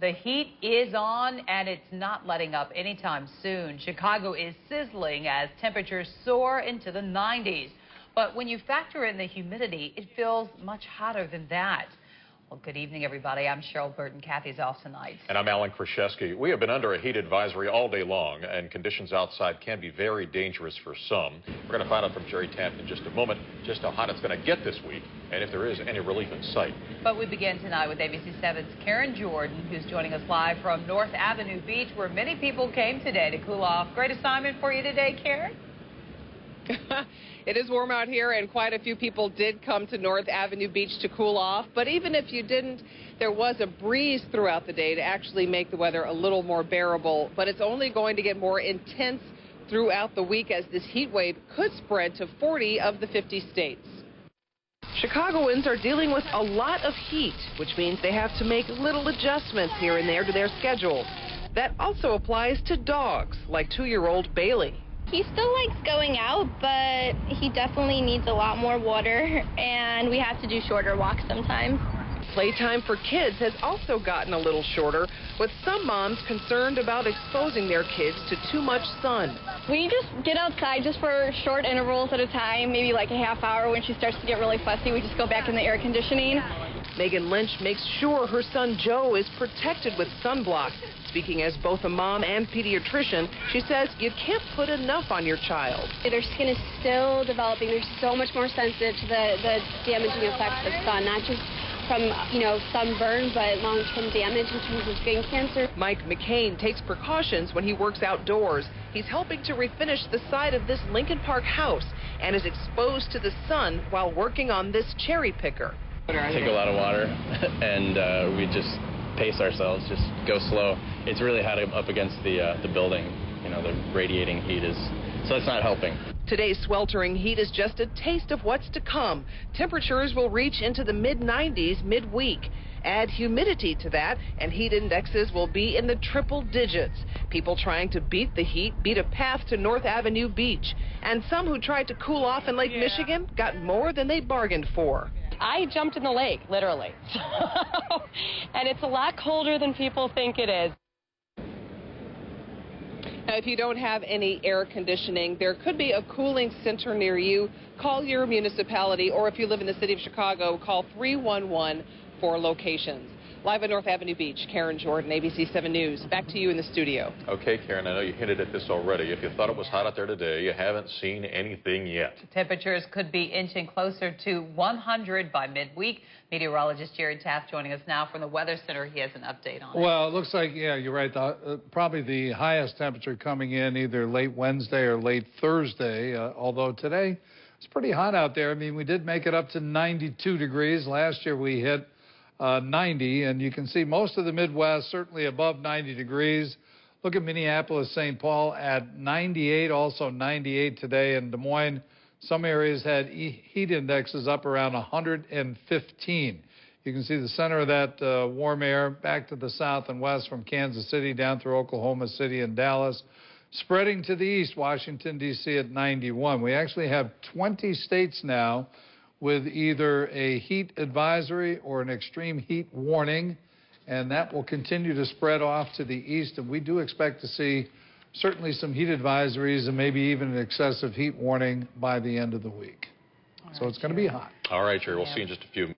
The heat is on, and it's not letting up anytime soon. Chicago is sizzling as temperatures soar into the 90s. But when you factor in the humidity, it feels much hotter than that. Well, good evening, everybody. I'm Cheryl Burton. Kathy's off tonight. And I'm Alan Kraszewski. We have been under a heat advisory all day long, and conditions outside can be very dangerous for some. We're going to find out from Jerry Taft in just a moment just how hot it's going to get this week and if there is any relief in sight. But we begin tonight with ABC 7's Karen Jordan, who's joining us live from North Avenue Beach, where many people came today to cool off. Great assignment for you today, Karen. It is warm out here, and quite a few people did come to North Avenue Beach to cool off. But even if you didn't, there was a breeze throughout the day to actually make the weather a little more bearable. But it's only going to get more intense throughout the week as this heat wave could spread to 40 of the 50 states. Chicagoans are dealing with a lot of heat, which means they have to make little adjustments here and there to their schedules. That also applies to dogs, like 2-year-old Bailey. He still likes going out, but he definitely needs a lot more water, and we have to do shorter walks sometimes. Playtime for kids has also gotten a little shorter, with some moms concerned about exposing their kids to too much sun. We just get outside just for short intervals at a time, maybe like a half hour. When she starts to get really fussy, we just go back in the air conditioning. Megan Lynch makes sure her son Joe is protected with sunblock. Speaking as both a mom and pediatrician, she says you can't put enough on your child. Their skin is still developing. They're so much more sensitive to the damaging effects of sun, not just from, sunburn, but long-term damage in terms of skin cancer. Mike McCain takes precautions when he works outdoors. He's helping to refinish the side of this Lincoln Park house and is exposed to the sun while working on this cherry picker. Take a lot of water, and we just pace ourselves, just go slow. It's really hot up against the building. The radiating heat is, so it's not helping. Today's sweltering heat is just a taste of what's to come. Temperatures will reach into the mid-90s midweek. Add humidity to that, and heat indexes will be in the triple digits. People trying to beat the heat beat a path to North Avenue Beach. And some who tried to cool off in Lake Michigan got more than they bargained for. I jumped in the lake, literally. And it's a lot colder than people think it is. Now, if you don't have any air conditioning, there could be a cooling center near you. Call your municipality, or if you live in the city of Chicago, call 311 for locations. Live at North Avenue Beach, Karen Jordan, ABC 7 News. Back to you in the studio. Okay, Karen, I know you hinted at this already. If you thought it was hot out there today, you haven't seen anything yet. Temperatures could be inching closer to 100 by midweek. Meteorologist Jerry Taft joining us now from the Weather Center. He has an update on it. Well, it looks like, yeah, you're right. Probably the highest temperature coming in either late Wednesday or late Thursday, although today it's pretty hot out there. I mean, we did make it up to 92 degrees. Last year we hit 90, and you can see most of the Midwest certainly above 90 degrees. Look at Minneapolis, St. Paul at 98, also 98 today. In Des Moines, some areas had heat indexes up around 115. You can see the center of that warm air back to the south and west from Kansas City down through Oklahoma City and Dallas. Spreading to the east, Washington, D.C. at 91. We actually have 20 states now with either a heat advisory or an extreme heat warning, and that will continue to spread off to the east. And we do expect to see certainly some heat advisories and maybe even an excessive heat warning by the end of the week. So it's going to be hot. All right, Jerry, we'll see you in just a few minutes.